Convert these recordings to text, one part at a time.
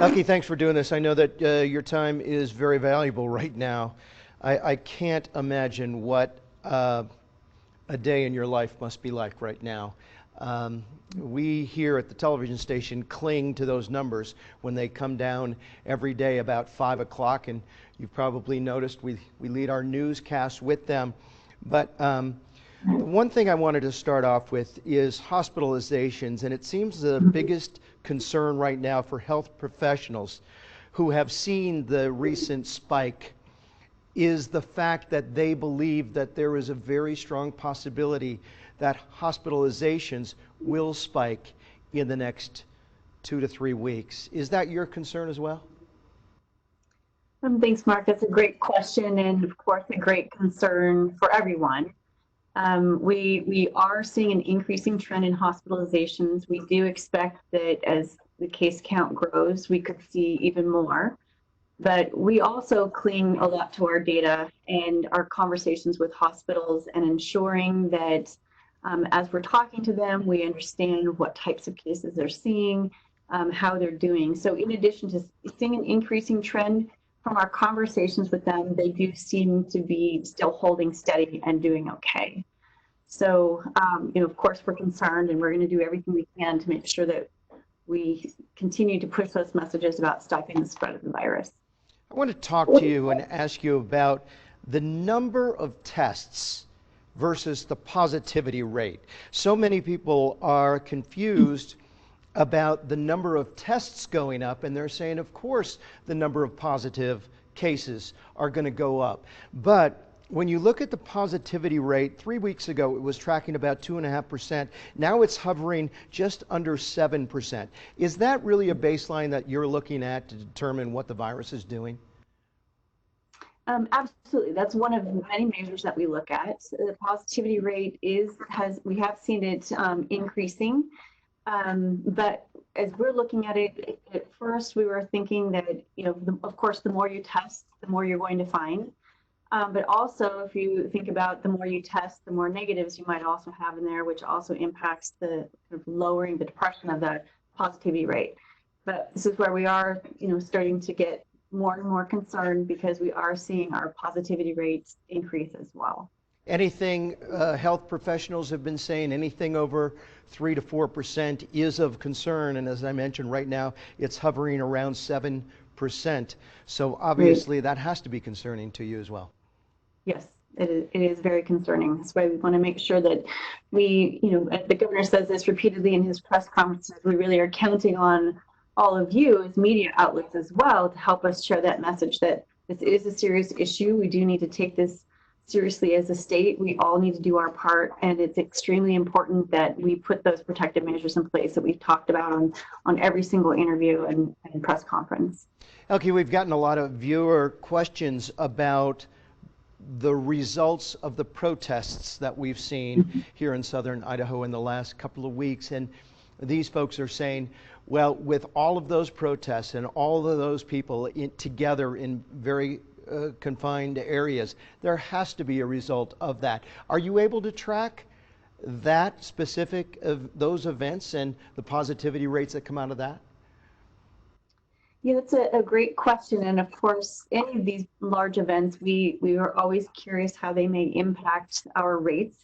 Elke, thanks for doing this. I know that your time is very valuable right now. I can't imagine what a day in your life must be like right now. We here at the television station cling to those numbers when they come down every day about 5 o'clock, and you've probably noticed we lead our newscasts with them. But one thing I wanted to start off with is hospitalizations, and it seems the biggest concern right now for health professionals who have seen the recent spike is the fact that they believe that there is a very strong possibility that hospitalizations will spike in the next 2 to 3 weeks. Is that your concern as well? Thanks, Mark. That's a great question, and of course a great concern for everyone. We are seeing an increasing trend in hospitalizations. We do expect that as the case count grows, we could see even more. But we also cling a lot to our data and our conversations with hospitals and ensuring that as we're talking to them, we understand what types of cases they're seeing, how they're doing. So in addition to seeing an increasing trend, from our conversations with them, they do seem to be still holding steady and doing okay. So, of course, we're concerned, and we're going to do everything we can to make sure that we continue to push those messages about stopping the spread of the virus. I want to talk to you and ask you about the number of tests versus the positivity rate. So many people are confused about the number of tests going up, and they're saying, of course, the number of positive cases are going to go up. But when you look at the positivity rate, 3 weeks ago it was tracking about 2.5%. Now it's hovering just under 7%. Is that really a baseline that you're looking at to determine what the virus is doing? Absolutely. That's one of many measures that we look at. The positivity rate we have seen it increasing. But as we're looking at it, at first we were thinking that, of course, the more you test, the more you're going to find. But also, if you think about the more you test, the more negatives you might also have in there, which also impacts the lowering the depression of the positivity rate. But this is where we are, starting to get more and more concerned because we are seeing our positivity rates increase as well. Anything health professionals have been saying, anything over 3 to 4% is of concern, and as I mentioned, right now it's hovering around 7%. So obviously that has to be concerning to you as well. Yes, it is very concerning. That's why we want to make sure that we, the governor says this repeatedly in his press conferences, we really are counting on all of you as media outlets as well to help us share that message that this is a serious issue. We do need to take this seriously as a state. We all need to do our part, and it's extremely important that we put those protective measures in place that we've talked about on every single interview and press conference. Elke, we've gotten a lot of viewer questions about the results of the protests that we've seen here in southern Idaho in the last couple of weeks, and these folks are saying, well, with all of those protests and all of those people together in very confined areas, there has to be a result of that. Are you able to track that specific of those events and the positivity rates that come out of that? Yeah, that's a great question. And of course, any of these large events, we are always curious how they may impact our rates.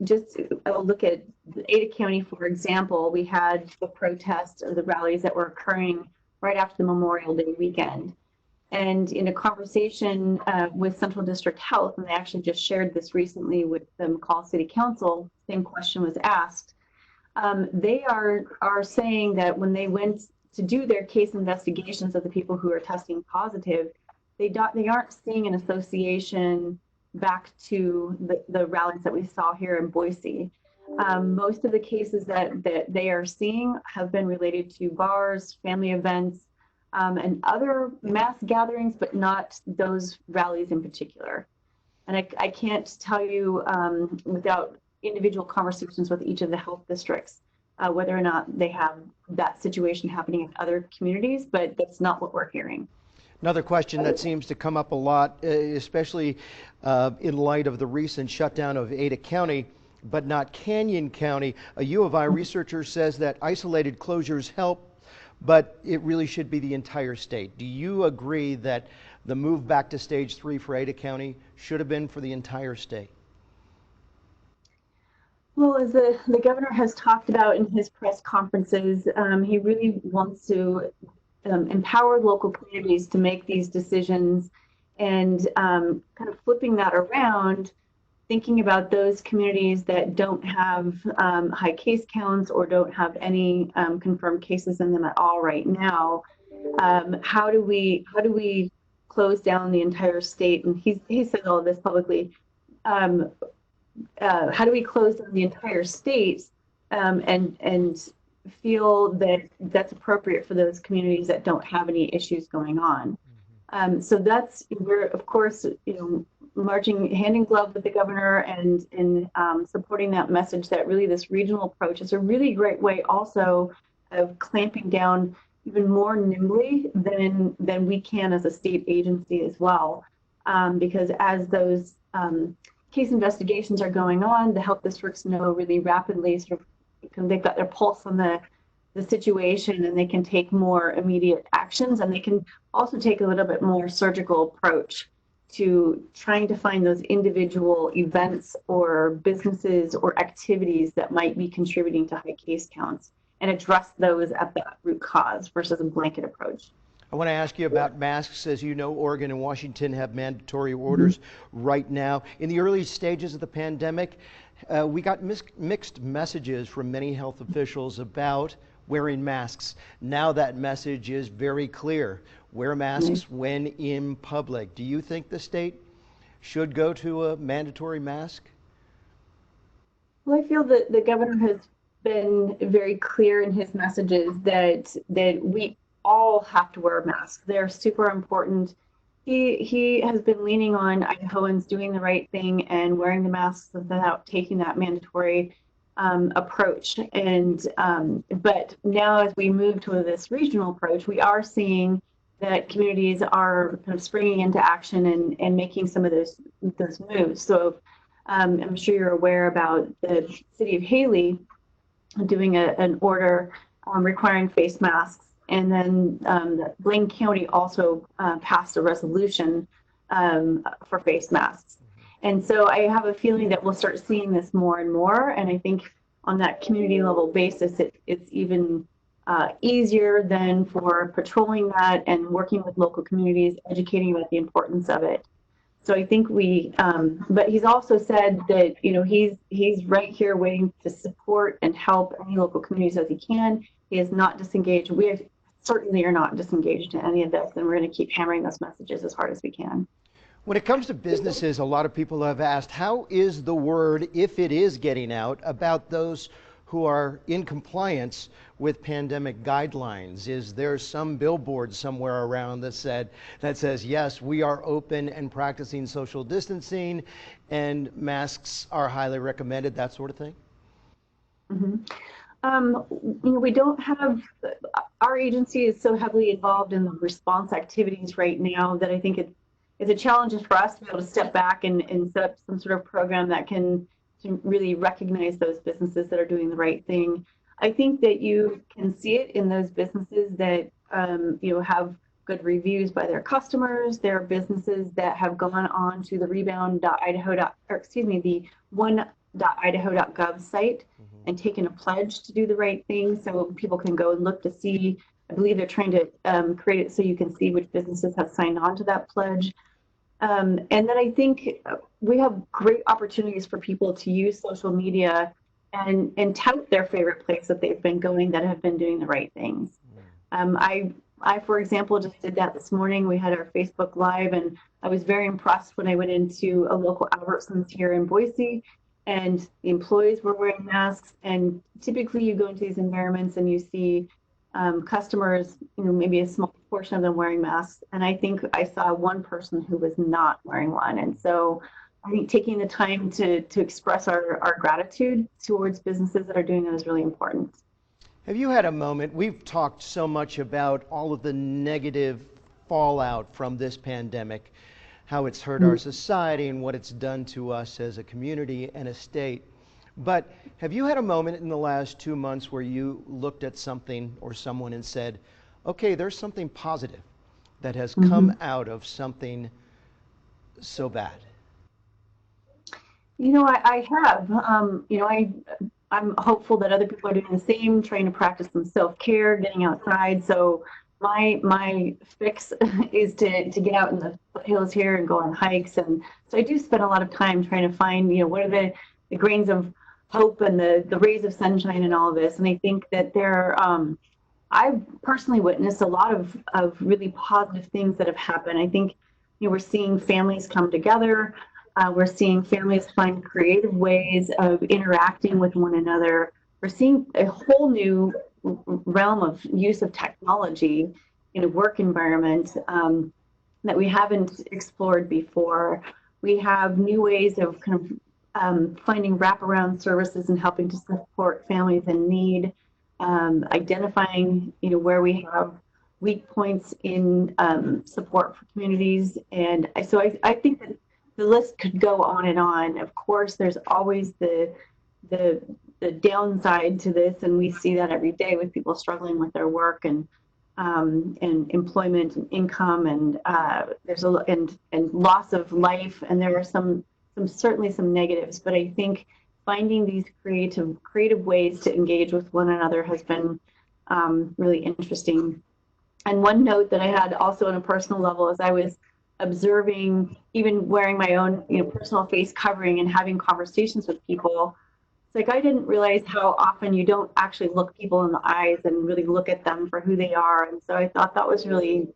Just look at Ada County, for example. We had the protests or the rallies that were occurring right after the Memorial Day weekend. And in a conversation with Central District Health, and they actually just shared this recently with the McCall City Council, same question was asked. They are saying that when they went to do their case investigations of the people who are testing positive, they aren't seeing an association back to the rallies that we saw here in Boise. Most of the cases that they are seeing have been related to bars, family events, and other mass gatherings, but not those rallies in particular. And I can't tell you without individual conversations with each of the health districts whether or not they have that situation happening in other communities, but that's not what we're hearing. Another question that seems to come up a lot, especially in light of the recent shutdown of Ada County, but not Canyon County. A U of I researcher says that isolated closures help, but it really should be the entire state. Do you agree that the move back to stage 3 for Ada County should have been for the entire state? Well, as the governor has talked about in his press conferences, he really wants to empower local communities to make these decisions, and kind of flipping that around, thinking about those communities that don't have high case counts or don't have any confirmed cases in them at all right now. How do we close down the entire state? And he said all of this publicly. How do we close down the entire state and feel that that's appropriate for those communities that don't have any issues going on? So that's, we're of course, marching hand in glove with the governor and in supporting that message that really this regional approach is a really great way also of clamping down even more nimbly than we can as a state agency as well. Because as those case investigations are going on, the health districts know really rapidly, sort of, they've got their pulse on the situation, and they can take more immediate actions, and they can also take a little bit more surgical approach to trying to find those individual events or businesses or activities that might be contributing to high case counts and address those at the root cause versus a blanket approach. I want to ask you about masks. As you know, Oregon and Washington have mandatory orders right now. In the early stages of the pandemic, we got mixed messages from many health officials about wearing masks. Now that message is very clear. Wear masks when in public. Do you think the state should go to a mandatory mask? Well, I feel that the governor has been very clear in his messages that we all have to wear masks. They're super important. He has been leaning on Idahoans doing the right thing and wearing the masks without taking that mandatory approach. And but now, as we move to this regional approach, we are seeing that communities are kind of springing into action and making some of those moves. So I'm sure you're aware about the city of Haley doing an order requiring face masks. And then Blaine County also passed a resolution for face masks. And so I have a feeling that we'll start seeing this more and more. And I think on that community level basis, it's even easier than for patrolling that and working with local communities, educating about the importance of it. So I think but he's also said that, he's right here waiting to support and help any local communities as he can. He is not disengaged. We certainly are not disengaged in any of this, and we're going to keep hammering those messages as hard as we can. When it comes to businesses, a lot of people have asked, how is the word, if it is getting out, about those who are in compliance with pandemic guidelines? Is there some billboard somewhere around that says, yes, we are open and practicing social distancing and masks are highly recommended, that sort of thing? We don't have, our agency is so heavily involved in the response activities right now that I think it's a challenge for us to be able to step back and set up some sort of program that can really recognize those businesses that are doing the right thing. I think that you can see it in those businesses that have good reviews by their customers. There are businesses that have gone on to the the one.idaho.gov site and taken a pledge to do the right thing, so people can go and look to see. I believe they're trying to create it so you can see which businesses have signed on to that pledge. And then I think we have great opportunities for people to use social media and tout their favorite place that they've been going that have been doing the right things. I, for example, just did that this morning. We had our Facebook Live, and I was very impressed when I went into a local Albertsons here in Boise, and the employees were wearing masks. And typically you go into these environments and you see customers, maybe a small portion of them wearing masks. And I think I saw one person who was not wearing one. And so I think taking the time to express our gratitude towards businesses that are doing that is really important. Have you had a moment, we've talked so much about all of the negative fallout from this pandemic, how it's hurt our society and what it's done to us as a community and a state. But have you had a moment in the last 2 months where you looked at something or someone and said, okay, there's something positive that has come out of something so bad? You know, I have. You know, I'm hopeful that other people are doing the same, trying to practice some self-care, getting outside. So my fix is to get out in the foothills here and go on hikes. And so I do spend a lot of time trying to find, you know, what are the grains of hope and the rays of sunshine in all of this. And I think that I've personally witnessed a lot of really positive things that have happened. I think, you know, we're seeing families come together. We're seeing families find creative ways of interacting with one another. We're seeing a whole new realm of use of technology in a work environment that we haven't explored before. We have new ways of kind of finding wraparound services and helping to support families in need, identifying, you know, where we have weak points in support for communities. And so I think that the list could go on and on. Of course, there's always the downside to this, and we see that every day with people struggling with their work and employment and income, and there's and loss of life, and there are some certainly some negatives. But I think finding these creative ways to engage with one another has been really interesting. And one note that I had also on a personal level as I was observing, even wearing my own, you know, personal face covering and having conversations with people, it's like I didn't realize how often you don't actually look people in the eyes and really look at them for who they are. And so I thought that was really,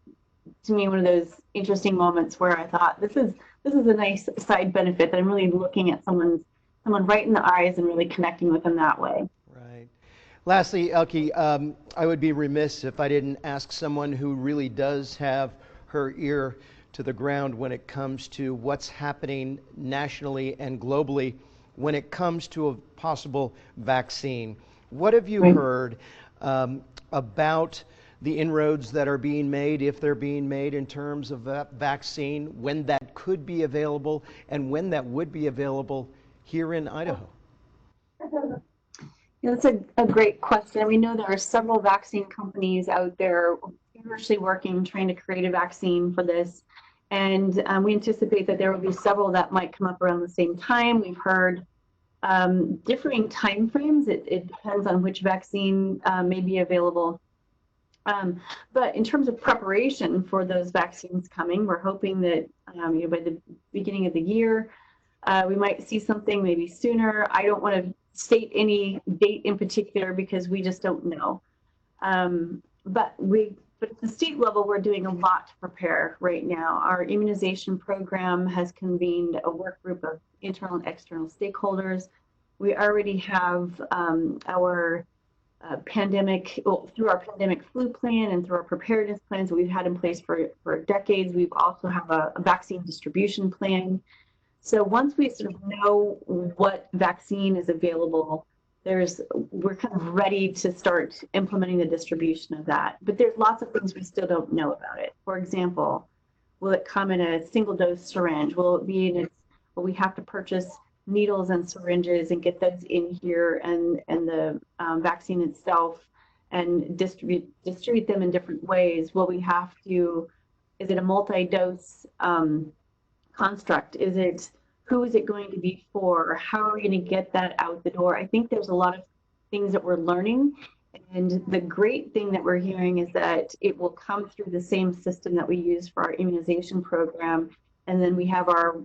to me, one of those interesting moments where I thought this is a nice side benefit that I'm really looking at someone right in the eyes and really connecting with them that way. Right. Lastly, Elke, I would be remiss if I didn't ask someone who really does have her ear to the ground when it comes to what's happening nationally and globally when it comes to a possible vaccine. What have you heard about the inroads that are being made, if they're being made, in terms of that vaccine, when that could be available, and when that would be available here in Idaho? Yeah, that's a great question. We know there are several vaccine companies out there feverishly working, trying to create a vaccine for this. And we anticipate that there will be several that might come up around the same time. We've heard differing timeframes. It depends on which vaccine may be available. But in terms of preparation for those vaccines coming, we're hoping that you know, by the beginning of the year, we might see something maybe sooner. I don't want to state any date in particular because we just don't know. But at the state level, we're doing a lot to prepare right now. Our immunization program has convened a work group of internal and external stakeholders. We already have our through our pandemic flu plan and through our preparedness plans that we've had in place for decades. We've also have a vaccine distribution plan. So once we sort of know what vaccine is available, we're kind of ready to start implementing the distribution of that. But there's lots of things we still don't know about it. For example, will it come in a single dose syringe? Will it be will we have to purchase needles and syringes and get those in here, and the vaccine itself, and distribute them in different ways? Will we have to, is it a multi-dose construct? Who is it going to be for? How are we going to get that out the door? I think there's a lot of things that we're learning. And the great thing that we're hearing is that it will come through the same system that we use for our immunization program. And then we have our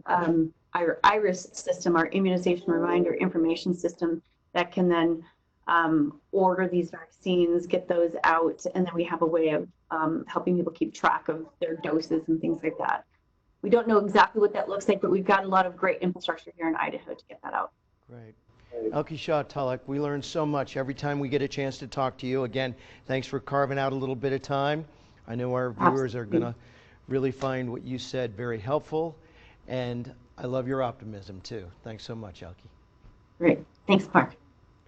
IRIS system, our immunization reminder information system, that can then order these vaccines, get those out, and then we have a way of helping people keep track of their doses and things like that. We don't know exactly what that looks like, but we've got a lot of great infrastructure here in Idaho to get that out. Great. Elke Shaw-Tulloch, we learn so much every time we get a chance to talk to you. Again, thanks for carving out a little bit of time. I know our viewers are going to really find what you said very helpful, and I love your optimism too. Thanks so much, Elke. Great. Thanks, Mark.